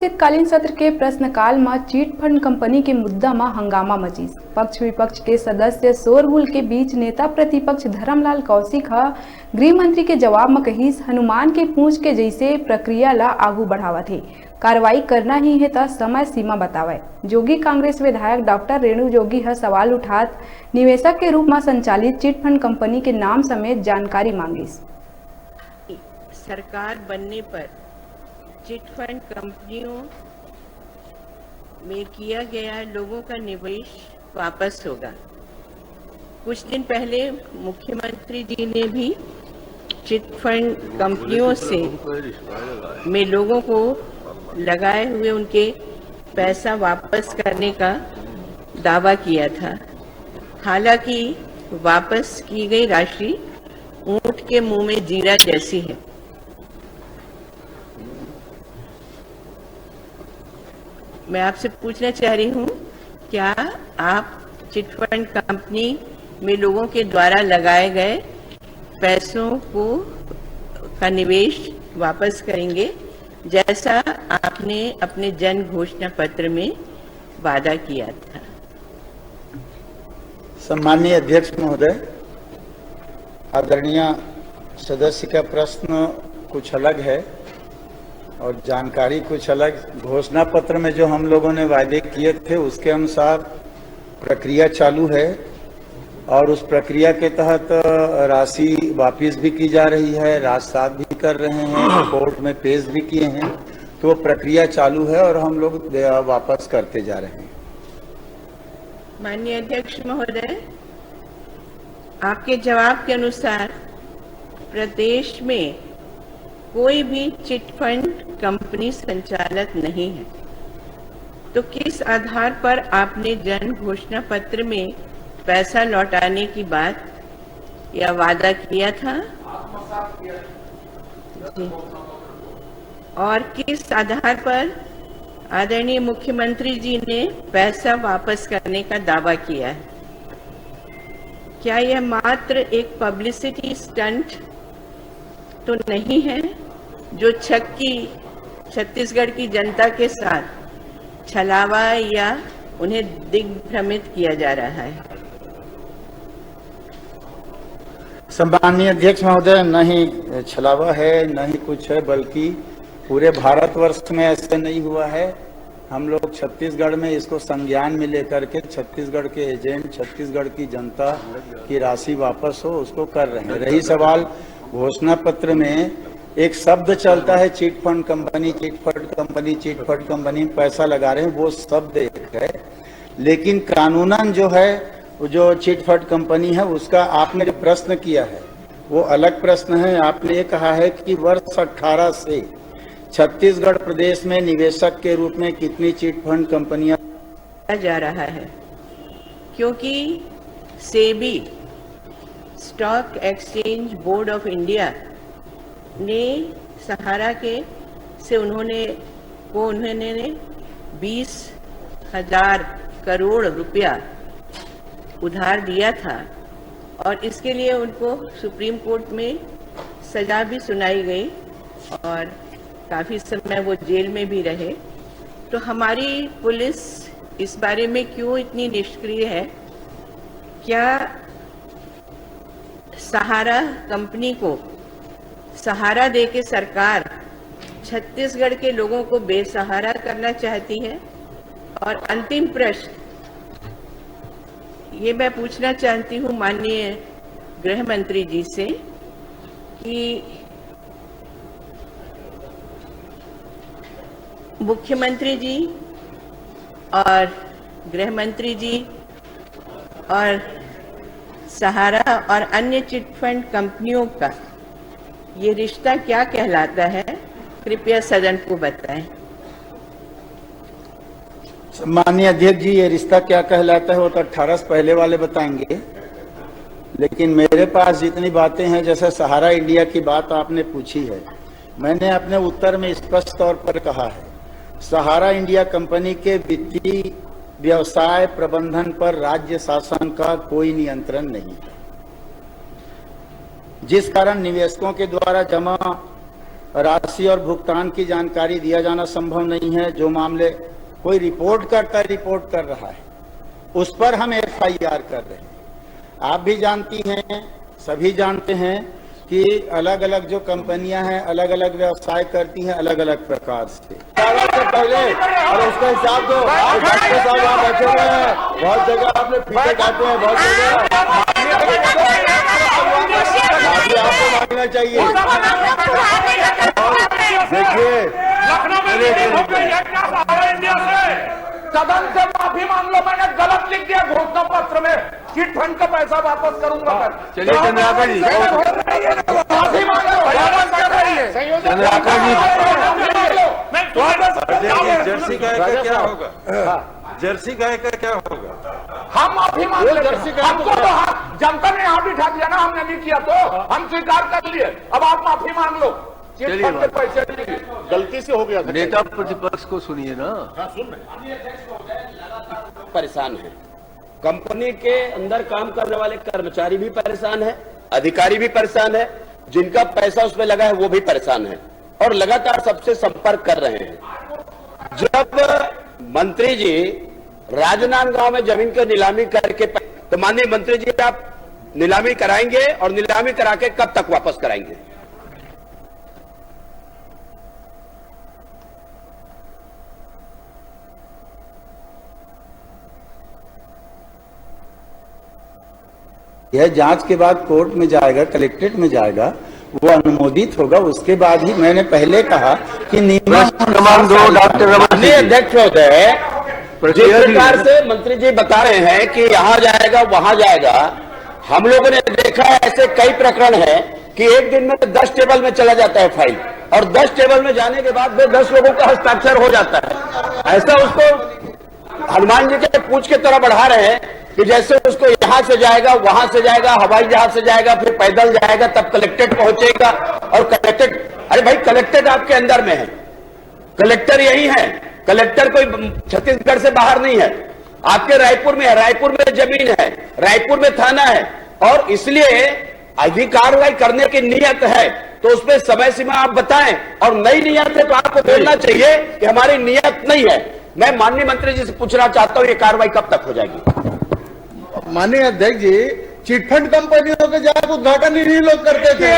शीतकालीन सत्र के प्रश्नकाल में चिट फंड कंपनी के मुद्दा में हंगामा मची। पक्ष विपक्ष के सदस्य शोरगुल के बीच नेता प्रतिपक्ष धर्मलाल कौशिक गृह मंत्री के जवाब में कहीस हनुमान के पूंछ के जैसे प्रक्रिया ला आगू बढ़ावा थे, कार्रवाई करना ही है तो समय सीमा बतावे। जोगी कांग्रेस विधायक डॉक्टर रेणु जोगी सवाल उठात निवेशक के रूप में संचालित चिट फंड कंपनी के नाम समेत जानकारी मांगी। सरकार बनने पर चिट फंड कंपनियों में किया गया लोगों का निवेश वापस होगा। कुछ दिन पहले मुख्यमंत्री जी ने भी चिट फंड कंपनियों से में लोगों को लगाए हुए उनके पैसा वापस करने का दावा किया था। हालांकि वापस की गई राशि ऊंट के मुंह में जीरा जैसी है। मैं आपसे पूछना चाह रही हूँ, क्या आप चिट फंड कंपनी में लोगों के द्वारा लगाए गए पैसों का निवेश वापस करेंगे, जैसा आपने अपने जन घोषणा पत्र में वादा किया था? सम्माननीय अध्यक्ष महोदय, आदरणीय सदस्य का प्रश्न कुछ अलग है और जानकारी कुछ अलग। घोषणा पत्र में जो हम लोगों ने वायदे किए थे उसके अनुसार प्रक्रिया चालू है और उस प्रक्रिया के तहत राशि वापस भी की जा रही है, राजसात भी कर रहे हैं, कोर्ट में पेश भी किए हैं, तो वो प्रक्रिया चालू है और हम लोग वापस करते जा रहे हैं। माननीय अध्यक्ष महोदय, आपके जवाब के अनुसार प्रदेश में कोई भी चिट फंड कंपनी संचालित नहीं है, तो किस आधार पर आपने जन घोषणा पत्र में पैसा लौटाने की बात या वादा किया था? जी। और किस आधार पर आदरणीय मुख्यमंत्री जी ने पैसा वापस करने का दावा किया है? क्या यह मात्र एक पब्लिसिटी स्टंट तो नहीं है जो छत्तीसगढ़ की जनता के साथ छलावा या उन्हें दिग्भ्रमित किया जा रहा है? सम्माननीय अध्यक्ष महोदय, न ही छलावा है न ही कुछ है, बल्कि पूरे भारतवर्ष में ऐसे नहीं हुआ है। हम लोग छत्तीसगढ़ में इसको संज्ञान में लेकर के छत्तीसगढ़ के एजेंट, छत्तीसगढ़ की जनता की राशि वापस हो उसको कर रहे हैं। रही सवाल घोषणा पत्र में एक शब्द चलता है chit fund company, chit fund company, chit fund company पैसा लगा रहे हैं, वो शब्द एक है, लेकिन कानूनन जो है वो जो चिट फंड कंपनी है उसका आपने जो प्रश्न किया है वो अलग प्रश्न है। आपने ये कहा है कि वर्ष 18 से छत्तीसगढ़ प्रदेश में निवेशक के रूप में कितनी चिट फंड कंपनियां जा रहा है, क्योंकि SEBI stock exchange board of India ने सहारा के से उन्होंने 20,000 करोड़ रुपया उधार दिया था और इसके लिए उनको सुप्रीम कोर्ट में सजा भी सुनाई गई और काफी समय वो जेल में भी रहे। तो हमारी पुलिस इस बारे में क्यों इतनी निष्क्रिय है? क्या सहारा कंपनी को सहारा देके सरकार छत्तीसगढ़ के लोगों को बेसहारा करना चाहती है? और अंतिम प्रश्न ये मैं पूछना चाहती हूँ माननीय गृह मंत्री जी से कि मुख्यमंत्री जी और गृह मंत्री जी और सहारा और अन्य चिट फंड कंपनियों का ये रिश्ता क्या कहलाता है? कृपया सदन को बताएं। सम्माननीय अध्यक्ष जी, ये रिश्ता क्या कहलाता है वो तो 18 से पहले वाले बताएंगे, लेकिन मेरे पास जितनी बातें हैं, जैसे सहारा इंडिया की बात आपने पूछी है, मैंने अपने उत्तर में स्पष्ट तौर पर कहा है सहारा इंडिया कंपनी के वित्तीय व्यवसाय प्रबंधन पर राज्य शासन का कोई नियंत्रण नहीं है, जिस कारण निवेशकों के द्वारा जमा राशि और भुगतान की जानकारी दिया जाना संभव नहीं है। जो मामले कोई रिपोर्ट करता है, रिपोर्ट कर रहा है, उस पर हम FIR कर रहे हैं। आप भी जानती हैं, सभी जानते हैं कि अलग अलग जो कंपनियां हैं अलग अलग व्यवसाय करती हैं अलग अलग प्रकार से। पहले और उसका हिसाब दो। डॉक्टर साहब वहाँ बैठे हुए हैं, बहुत जगह आपने फीते काटे हैं, बहुत जगह आपको मांगना चाहिए। देखिए सदन से माफी मांग लो, मैंने गलत लिख दिया घोषणा पत्र में, चिट फंड का पैसा वापस करूंगा। चलिए चंद्राकर जी, माफी मांग लो। चंद्राकर जी, जर्सी गाय का क्या होगा? जर्सी गाय का क्या होगा? हम माफी मांग लेते। हमको तो जनता ने हाथ उठा दिया ना, हमने नहीं किया तो हम स्वीकार कर लिए। अब आप माफी मांग लो, चिट फंड के पैसे नहीं, गलती से हो गया। नेता प्रतिपक्ष को सुनिए ना। परेशान है, कंपनी के अंदर काम करने वाले कर्मचारी भी परेशान है, अधिकारी भी परेशान है, जिनका पैसा उसमें लगा है वो भी परेशान है और लगातार सबसे संपर्क कर रहे हैं। जब मंत्री जी राजनांदगांव में जमीन की नीलामी करके, तो माननीय मंत्री जी आप नीलामी कराएंगे और नीलामी करा के कब तक वापस कराएंगे? यह जांच के बाद कोर्ट में जाएगा, कलेक्ट्रेट में जाएगा, वो अनुमोदित होगा। उसके बाद ही मैंने पहले कहा कि क्रमांक 2 डॉक्टर रमन सिंह अध्यक्ष महोदय, जिस प्रकार से मंत्री जी बता रहे हैं कि यहाँ जाएगा वहां जाएगा, हम लोगों ने देखा है ऐसे कई प्रकरण है कि एक दिन में 10 टेबल में चला जाता है फाइल, और 10 टेबल में जाने के बाद वे 10 लोगों का हस्ताक्षर हो जाता है। ऐसा उसको हनुमान जी के पूछ के तरह बढ़ा रहे हैं कि जैसे उसको यहां से जाएगा, वहां से जाएगा, हवाई जहाज से जाएगा, फिर पैदल जाएगा, तब कलेक्ट्रेट पहुंचेगा। और कलेक्ट्रेट, अरे भाई कलेक्ट्रेट आपके अंदर में है, कलेक्टर यही है, कलेक्टर कोई छत्तीसगढ़ से बाहर नहीं है, आपके रायपुर में है, रायपुर में जमीन है, रायपुर में थाना है। और इसलिए यदि कार्रवाई करने की नियत है तो उसमें समय सीमा आप बताएं, और नई नियत है तो आपको बोलना चाहिए कि हमारी नियत नहीं है। मैं माननीय मंत्री जी से पूछना चाहता हूं, ये कार्रवाई कब तक हो जाएगी? माननीय अध्यक्ष जी, चिटफंड कंपनियों के जाकर उद्घाटन ही नहीं लोग करते थे।